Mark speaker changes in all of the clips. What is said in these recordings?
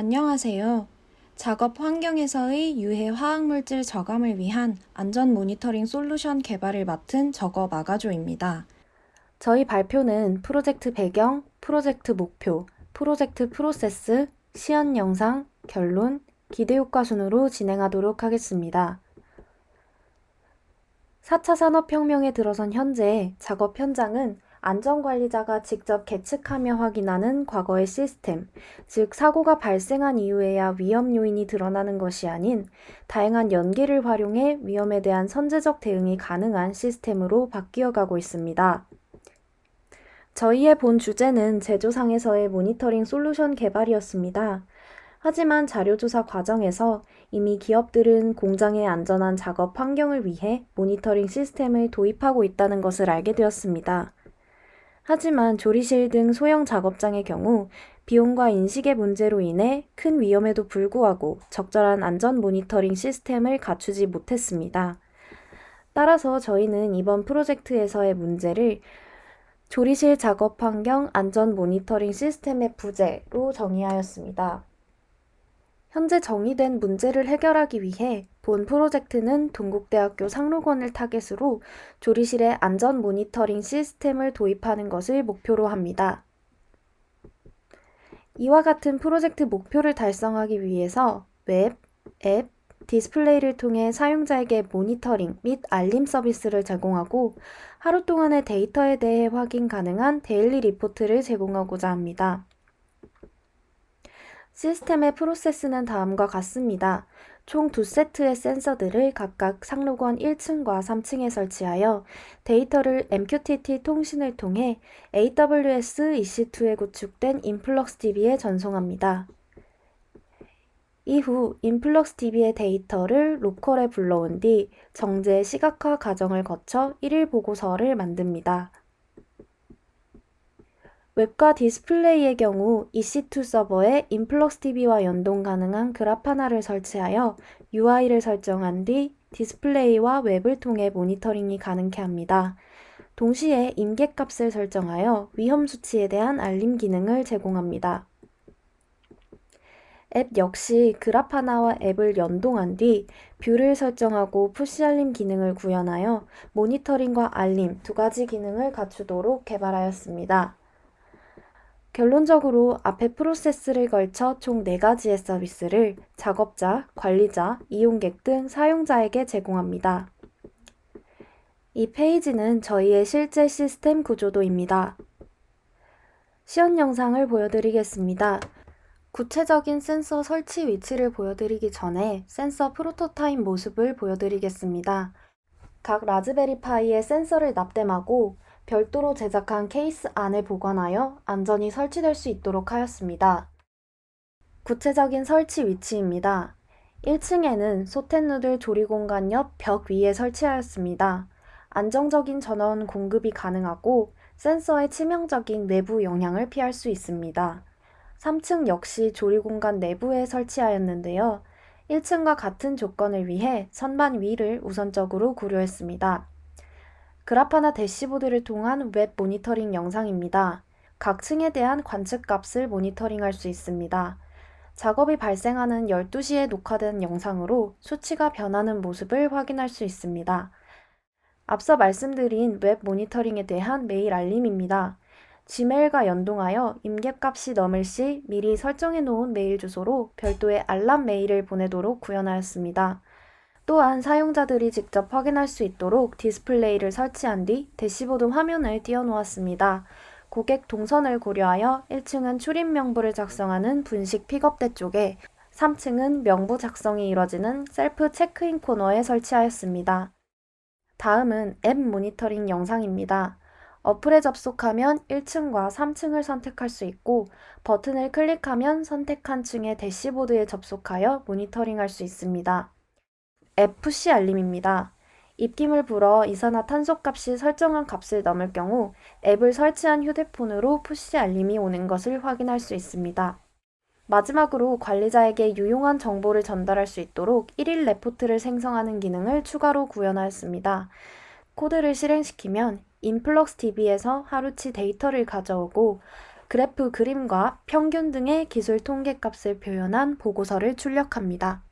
Speaker 1: 안녕하세요. 작업 환경에서의 유해 화학물질 저감을 위한 안전 모니터링 솔루션 개발을 맡은 저거 마가조입니다.
Speaker 2: 저희 발표는 프로젝트 배경, 프로젝트 목표, 프로젝트 프로세스, 시연 영상, 결론, 기대 효과 순으로 진행하도록 하겠습니다. 4차 산업혁명에 들어선 현재 작업 현장은 안전관리자가 직접 계측하며 확인하는 과거의 시스템, 즉 사고가 발생한 이후에야 위험 요인이 드러나는 것이 아닌 다양한 연계를 활용해 위험에 대한 선제적 대응이 가능한 시스템으로 바뀌어가고 있습니다. 저희의 본 주제는 제조상에서의 모니터링 솔루션 개발이었습니다. 하지만 자료조사 과정에서 이미 기업들은 공장의 안전한 작업 환경을 위해 모니터링 시스템을 도입하고 있다는 것을 알게 되었습니다. 하지만 조리실 등 소형 작업장의 경우 비용과 인식의 문제로 인해 큰 위험에도 불구하고 적절한 안전 모니터링 시스템을 갖추지 못했습니다. 따라서 저희는 이번 프로젝트에서의 문제를 조리실 작업 환경 안전 모니터링 시스템의 부재로 정의하였습니다. 현재 정의된 문제를 해결하기 위해 본 프로젝트는 동국대학교 상록원을 타겟으로 조리실의 안전 모니터링 시스템을 도입하는 것을 목표로 합니다. 이와 같은 프로젝트 목표를 달성하기 위해서 웹, 앱, 디스플레이를 통해 사용자에게 모니터링 및 알림 서비스를 제공하고 하루 동안의 데이터에 대해 확인 가능한 데일리 리포트를 제공하고자 합니다. 시스템의 프로세스는 다음과 같습니다. 총 2세트의 센서들을 각각 상록원 1층과 3층에 설치하여 데이터를 MQTT 통신을 통해 AWS EC2에 구축된 인플럭스DB에 전송합니다. 이후 인플럭스DB의 데이터를 로컬에 불러온 뒤 정제 시각화 과정을 거쳐 1일 보고서를 만듭니다. 웹과 디스플레이의 경우 EC2 서버에 인플럭스DB와 연동 가능한 그라파나를 설치하여 UI를 설정한 뒤 디스플레이와 웹을 통해 모니터링이 가능케 합니다. 동시에 임계값을 설정하여 위험 수치에 대한 알림 기능을 제공합니다. 앱 역시 그라파나와 앱을 연동한 뒤 뷰를 설정하고 푸시 알림 기능을 구현하여 모니터링과 알림 두 가지 기능을 갖추도록 개발하였습니다. 결론적으로 앞에 프로세스를 걸쳐 총 4가지의 서비스를 작업자, 관리자, 이용객 등 사용자에게 제공합니다. 이 페이지는 저희의 실제 시스템 구조도입니다. 시연 영상을 보여드리겠습니다. 구체적인 센서 설치 위치를 보여드리기 전에 센서 프로토타입 모습을 보여드리겠습니다. 각 라즈베리파이에 센서를 납땜하고 별도로 제작한 케이스 안에 보관하여 안전히 설치될 수 있도록 하였습니다. 구체적인 설치 위치입니다. 1층에는 소텐누들 조리공간 옆 벽 위에 설치하였습니다. 안정적인 전원 공급이 가능하고 센서의 치명적인 내부 영향을 피할 수 있습니다. 3층 역시 조리공간 내부에 설치하였는데요. 1층과 같은 조건을 위해 선반 위를 우선적으로 고려했습니다. 그라파나 대시보드를 통한 웹 모니터링 영상입니다. 각 층에 대한 관측값을 모니터링할 수 있습니다. 작업이 발생하는 12시에 녹화된 영상으로 수치가 변하는 모습을 확인할 수 있습니다. 앞서 말씀드린 웹 모니터링에 대한 메일 알림입니다. 지메일과 연동하여 임계값이 넘을 시 미리 설정해 놓은 메일 주소로 별도의 알람 메일을 보내도록 구현하였습니다. 또한 사용자들이 직접 확인할 수 있도록 디스플레이를 설치한 뒤 대시보드 화면을 띄워놓았습니다. 고객 동선을 고려하여 1층은 출입 명부를 작성하는 분식 픽업대 쪽에 3층은 명부 작성이 이뤄지는 셀프 체크인 코너에 설치하였습니다. 다음은 앱 모니터링 영상입니다. 어플에 접속하면 1층과 3층을 선택할 수 있고 버튼을 클릭하면 선택한 층의 대시보드에 접속하여 모니터링할 수 있습니다. 앱 푸시 알림입니다. 입김을 불어 이산화탄소값이 설정한 값을 넘을 경우 앱을 설치한 휴대폰으로 푸시 알림이 오는 것을 확인할 수 있습니다. 마지막으로 관리자에게 유용한 정보를 전달할 수 있도록 1일 레포트를 생성하는 기능을 추가로 구현하였습니다. 코드를 실행시키면 인플럭스DB에서 하루치 데이터를 가져오고 그래프 그림과 평균 등의 기술 통계값을 표현한 보고서를 출력합니다.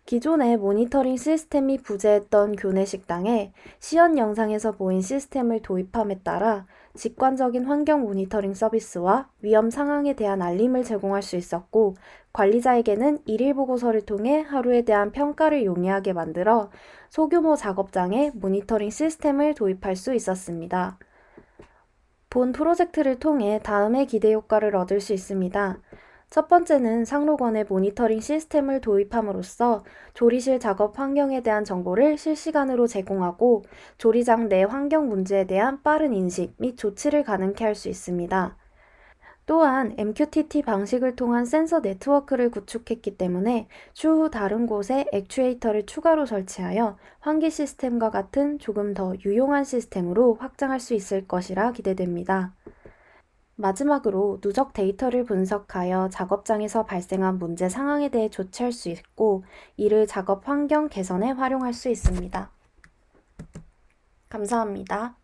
Speaker 2: 기존의 모니터링 시스템이 부재했던 교내 식당에 시연 영상에서 보인 시스템을 도입함에 따라 직관적인 환경 모니터링 서비스와 위험 상황에 대한 알림을 제공할 수 있었고, 관리자에게는 일일 보고서를 통해 하루에 대한 평가를 용이하게 만들어 소규모 작업장에 모니터링 시스템을 도입할 수 있었습니다. 본 프로젝트를 통해 다음의 기대 효과를 얻을 수 있습니다. 첫 번째는 상록원의 모니터링 시스템을 도입함으로써 조리실 작업 환경에 대한 정보를 실시간으로 제공하고 조리장 내 환경 문제에 대한 빠른 인식 및 조치를 가능케 할 수 있습니다. 또한 MQTT 방식을 통한 센서 네트워크를 구축했기 때문에 추후 다른 곳에 액추에이터를 추가로 설치하여 환기 시스템과 같은 조금 더 유용한 시스템으로 확장할 수 있을 것이라 기대됩니다. 마지막으로 누적 데이터를 분석하여 작업장에서 발생한 문제 상황에 대해 조치할 수 있고, 이를 작업 환경 개선에 활용할 수 있습니다. 감사합니다.